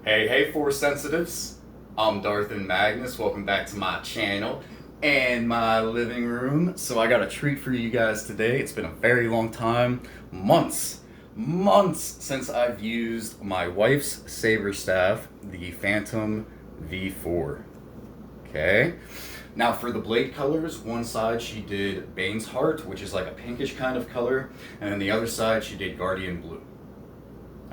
Hey, Force Sensitives. I'm Darth Imagnus. Welcome back to my channel and my living room. So I got a treat for you guys today. It's been a very long time, months since I've used my wife's saber staff, the Phantom V4. Okay. Now for the blade colors, one side she did Bane's Heart, which is like a pinkish kind of color, and then the other side she did Guardian Blue.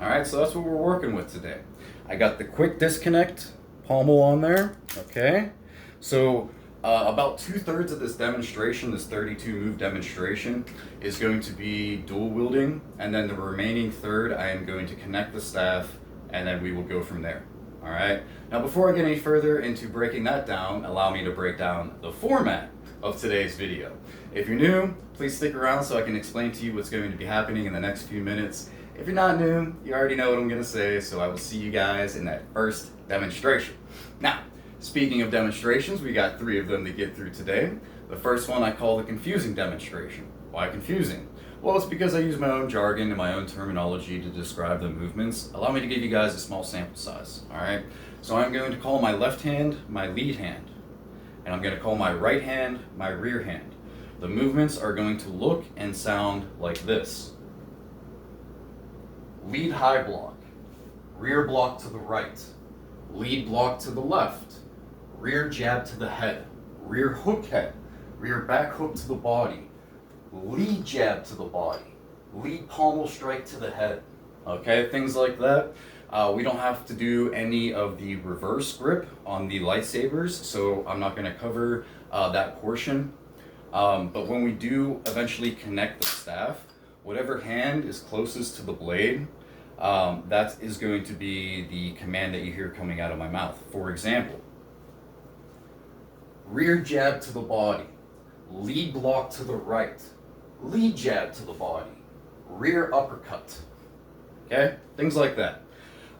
Alright, so that's what we're working with today. I got the quick disconnect pommel on there, okay? So about 2/3 of this demonstration, this 32 move demonstration, is going to be dual wielding, and then the remaining third I am going to connect the staff, and then we will go from there. Alright, now before I get any further into breaking that down, allow me to break down the format of today's video. If you're new, please stick around so I can explain to you what's going to be happening in the next few minutes. If you're not new, you already know what I'm going to say, so I will see you guys in that first demonstration. Now, speaking of demonstrations, we got 3 of them to get through today. The first one I call the confusing demonstration. Why confusing? Well, it's because I use my own jargon and my own terminology to describe the movements. Allow me to give you guys a small sample size, alright? So I'm going to call my left hand my lead hand, and I'm going to call my right hand my rear hand. The movements are going to look and sound like this. Lead high block, rear block to the right, lead block to the left, rear jab to the head, rear hook head, rear back hook to the body, lead jab to the body, lead pommel strike to the head. Okay, things like that. We don't have to do any of the reverse grip on the lightsabers, so I'm not going to cover that portion. But when we do eventually connect the staff, whatever hand is closest to the blade, that is going to be the command that you hear coming out of my mouth. For example, rear jab to the body, lead block to the right, lead jab to the body, rear uppercut. Okay, things like that.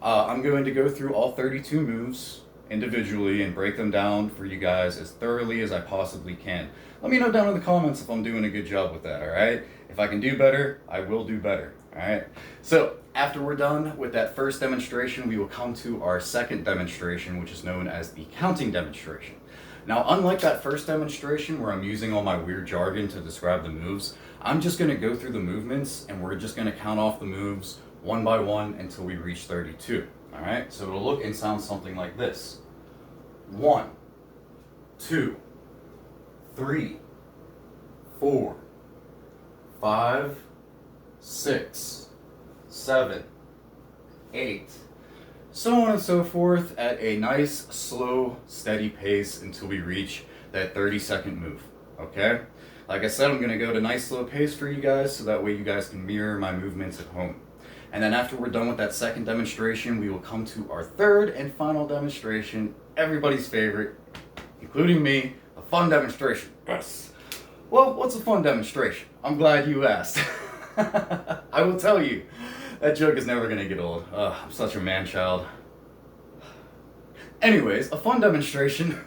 I'm going to go through all 32 moves individually and break them down for you guys as thoroughly as I possibly can. Let me know down in the comments if I'm doing a good job with that, alright? If I can do better, I will do better, alright? So, after we're done with that first demonstration, we will come to our second demonstration, which is known as the counting demonstration. Now, unlike that first demonstration where I'm using all my weird jargon to describe the moves, I'm just going to go through the movements and we're just going to count off the moves one by one until we reach 32. Alright, so it'll look and sound something like this. 1, 2, 3, 4, 5, 6, 7, 8, so on and so forth at a nice, slow, steady pace until we reach that 30-second move. Okay? Like I said, I'm going to go at a nice, slow pace for you guys so that way you guys can mirror my movements at home. And then after we're done with that second demonstration, we will come to our third and final demonstration, everybody's favorite, including me, a fun demonstration. Yes. Well, what's a fun demonstration? I'm glad you asked. I will tell you, that joke is never going to get old. I'm such a man-child. Anyways, a fun demonstration.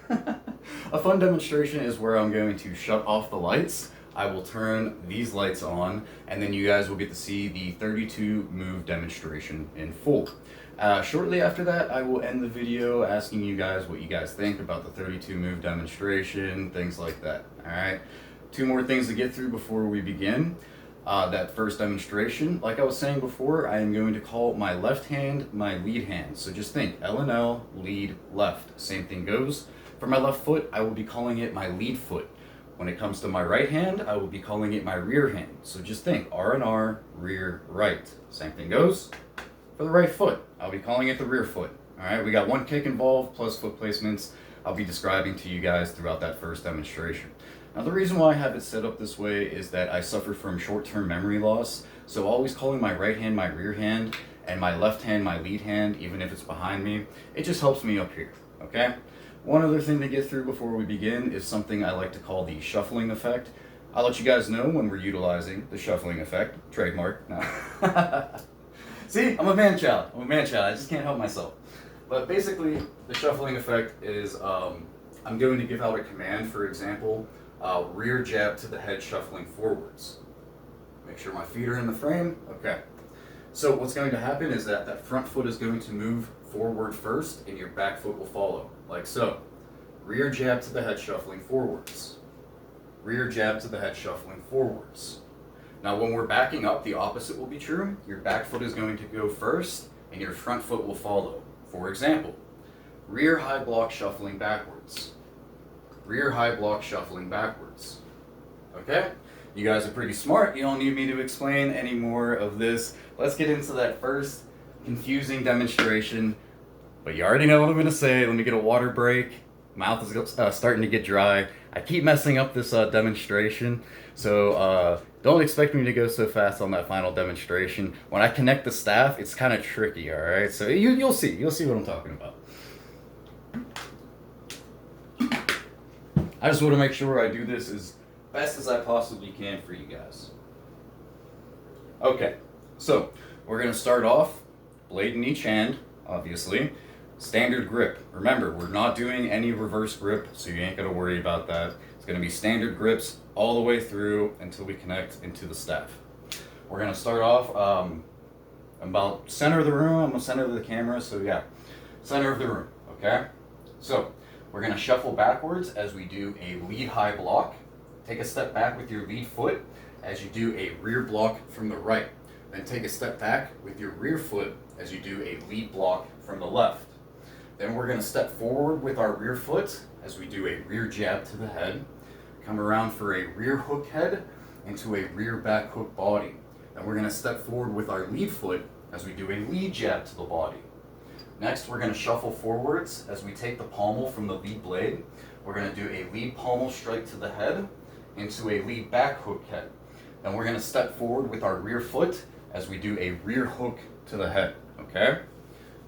A fun demonstration is where I'm going to shut off the lights. I will turn these lights on, and then you guys will get to see the 32 move demonstration in full. Shortly after that, I will end the video asking you guys what you guys think about the 32 move demonstration, things like that. Alright, 2 more things to get through before we begin. That first demonstration, like I was saying before, I am going to call my left hand my lead hand. So just think, L and L, lead, left. Same thing goes. For my left foot, I will be calling it my lead foot. When it comes to my right hand, I will be calling it my rear hand. So just think, R and R, rear, right. Same thing goes. For the right foot, I'll be calling it the rear foot. Alright, we got 1 kick involved plus foot placements I'll be describing to you guys throughout that first demonstration. Now the reason why I have it set up this way is that I suffer from short-term memory loss, so always calling my right hand my rear hand and my left hand my lead hand, even if it's behind me, it just helps me up here, okay? One other thing to get through before we begin is something I like to call the shuffling effect. I'll let you guys know when we're utilizing the shuffling effect. Trademark. No. See, I'm a man-child. I just can't help myself. But basically, the shuffling effect is I'm going to give out a command, for example, rear jab to the head shuffling forwards. Make sure my feet are in the frame. Okay. So what's going to happen is that that front foot is going to move forward first and your back foot will follow, like so. Rear jab to the head, shuffling forwards. Rear jab to the head, shuffling forwards. Now when we're backing up, the opposite will be true. Your back foot is going to go first and your front foot will follow. For example, rear high block, shuffling backwards. Rear high block, shuffling backwards. Okay? You guys are pretty smart. You don't need me to explain any more of this. Let's get into that first confusing demonstration. But you already know what I'm going to say. Let me get a water break. Mouth is starting to get dry. I keep messing up this demonstration. So don't expect me to go so fast on that final demonstration. When I connect the staff, it's kind of tricky, alright? So you'll see. You'll see what I'm talking about. I just want to make sure I do this as best as I possibly can for you guys. Okay, so we're going to start off, blade in each hand, obviously. Standard grip. Remember, we're not doing any reverse grip, so you ain't got to worry about that. It's going to be standard grips all the way through until we connect into the staff. We're going to start off about center of the room. I'm going to center of the camera, so yeah, center of the room, okay? So we're going to shuffle backwards as we do a lead high block. Take a step back with your lead foot as you do a rear block from the right. Then take a step back with your rear foot as you do a lead block from the left. Then we're going to step forward with our rear foot as we do a rear jab to the head. Come around for a rear hook head into a rear back hook body. Then we're going to step forward with our lead foot as we do a lead jab to the body. Next, we're going to shuffle forwards as we take the pommel from the lead blade. We're going to do a lead pommel strike to the head into a lead back hook head. Then we're going to step forward with our rear foot as we do a rear hook to the head, okay?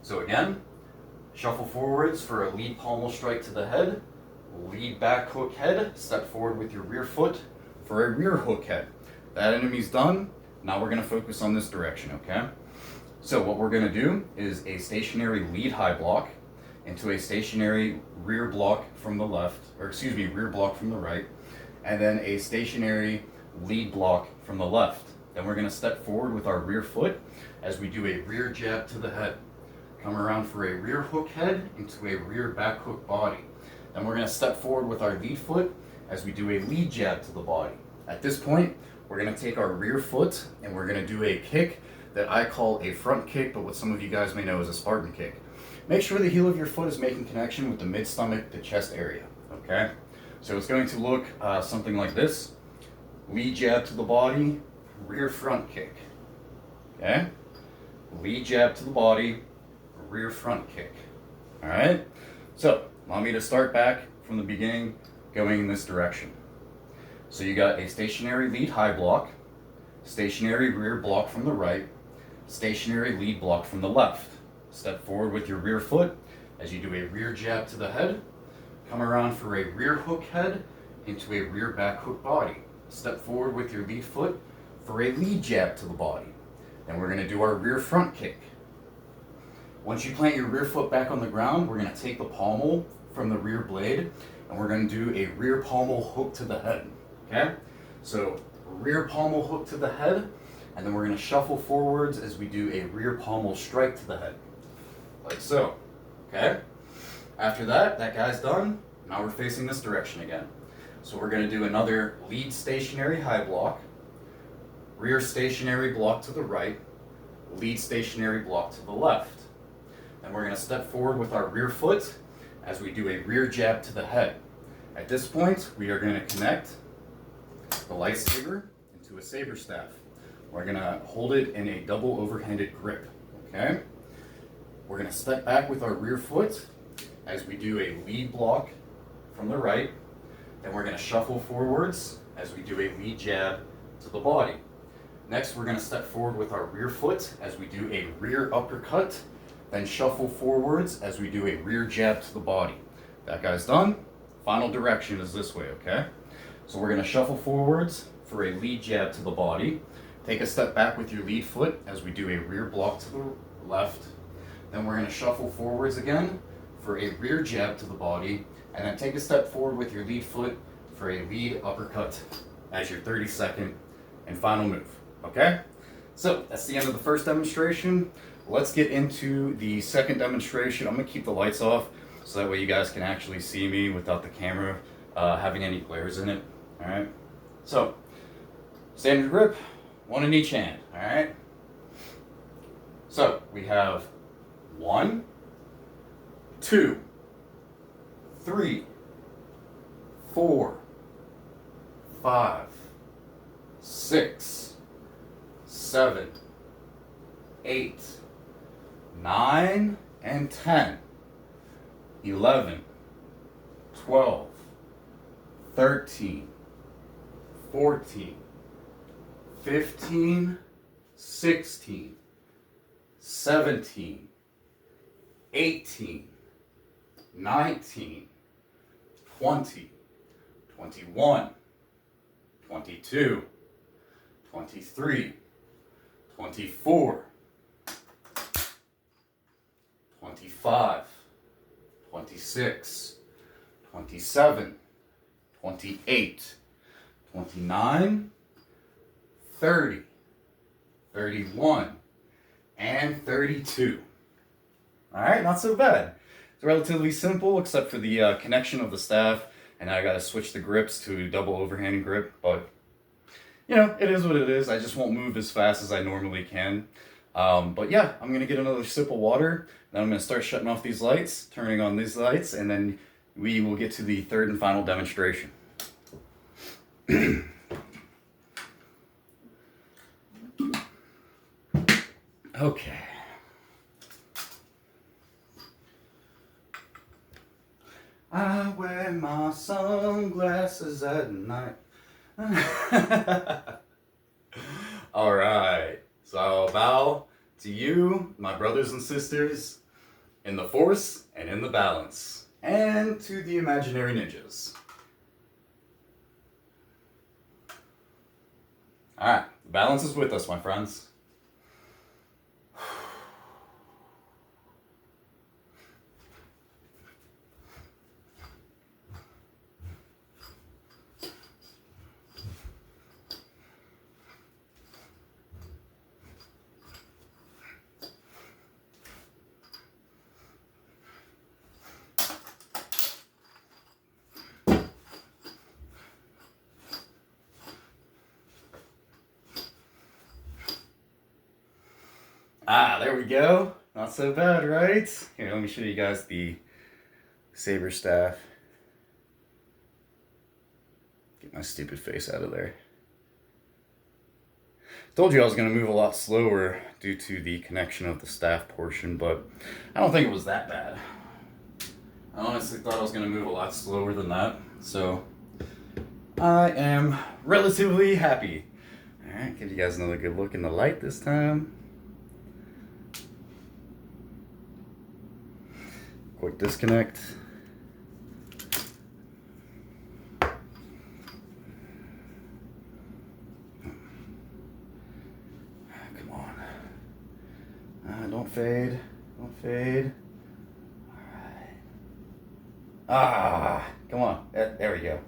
So again, shuffle forwards for a lead pommel strike to the head, lead back hook head, step forward with your rear foot for a rear hook head. That enemy's done. Now we're going to focus on this direction, okay? So what we're going to do is a stationary lead high block into a stationary rear block from the left, or excuse me, rear block from the right, and then a stationary lead block from the left. Then we're going to step forward with our rear foot as we do a rear jab to the head. Come around for a rear hook head into a rear back hook body. Then we're going to step forward with our lead foot as we do a lead jab to the body. At this point, we're going to take our rear foot and we're going to do a kick that I call a front kick, but what some of you guys may know as a Spartan kick. Make sure the heel of your foot is making connection with the mid-stomach to chest area, okay? So it's going to look something like this. Lead jab to the body, rear front kick, okay? Lead jab to the body, rear front kick, all right? So allow me to start back from the beginning, going in this direction. So you got a stationary lead high block, stationary rear block from the right, stationary lead block from the left. Step forward with your rear foot as you do a rear jab to the head. Come around for a rear hook head into a rear back hook body. Step forward with your lead foot for a lead jab to the body. Then we're going to do our rear front kick. Once you plant your rear foot back on the ground, we're going to take the pommel from the rear blade and we're going to do a rear pommel hook to the head. Okay? So rear pommel hook to the head, and then we're going to shuffle forwards as we do a rear pommel strike to the head. Like so. Okay? After that, that guy's done. Now we're facing this direction again. So we're going to do another lead stationary high block, rear stationary block to the right, lead stationary block to the left. Then we're going to step forward with our rear foot as we do a rear jab to the head. At this point, we are going to connect the lightsaber into a saber staff. We're going to hold it in a double overhanded grip, okay? We're going to step back with our rear foot as we do a lead block from the right. Then we're going to shuffle forwards as we do a lead jab to the body. Next, we're going to step forward with our rear foot as we do a rear uppercut, then shuffle forwards as we do a rear jab to the body. That guy's done. Final direction is this way, okay? So we're going to shuffle forwards for a lead jab to the body. Take a step back with your lead foot as we do a rear block to the left. Then we're going to shuffle forwards again for a rear jab to the body. And then take a step forward with your lead foot for a lead uppercut as your 32nd and final move, okay? So that's the end of the first demonstration. Let's get into the second demonstration. I'm gonna keep the lights off so that way you guys can actually see me without the camera having any glares in it. All right. So standard grip, one in each hand. All right. So we have 1, 2, 3, 4, 5, 6, 7, 8, 9, and 10, 11, 12, 13, 14, 15, 16, 17, 18, 19, 20, 21, 22, 23, 24, 25, 26, 27, 28, 29, 30, 31, and 32. All right, not so bad. It's relatively simple except for the connection of the staff, and I gotta switch the grips to double overhand grip, but you know, it is what it is. I just won't move as fast as I normally can. But yeah, I'm gonna get another sip of water, then I'm gonna start shutting off these lights, turning on these lights, and then we will get to the third and final demonstration. Okay. I wear my sunglasses at night. All right. So I'll bow to you, my brothers and sisters, in the Force and in the balance, and to the imaginary ninjas. All right. The balance is with us, my friends. Ah, there we go. Not so bad, right? Here, let me show you guys the Saber Staff. Get my stupid face out of there. Told you I was going to move a lot slower due to the connection of the staff portion, but I don't think it was that bad. I honestly thought I was going to move a lot slower than that, so I am relatively happy. Alright, give you guys another good look in the light this time. Quick disconnect. Come on. Don't fade. Don't fade. Alright. Ah, come on. There we go.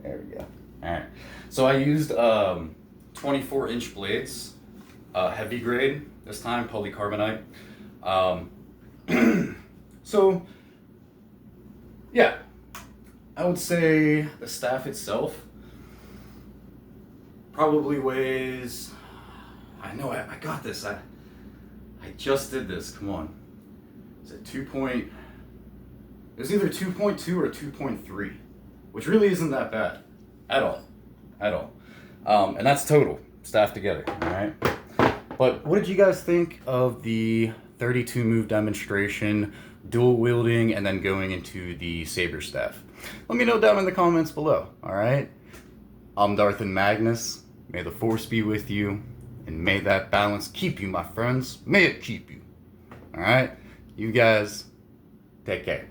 There we go. Alright. So I used 24-inch blades, heavy grade this time, polycarbonate. So, yeah, I would say the staff itself probably weighs, I know, I got this, I just did this, come on. Is it it was either 2.2 or 2.3, which really isn't that bad, at all. And that's total, staff together, all right? But what did you guys think of the 32 move demonstration, dual wielding, and then going into the Saber Staff? Let me know down in the comments below, alright? I'm Darth Imagnus. May the Force be with you, and may that balance keep you, my friends. May it keep you. Alright? You guys, take care.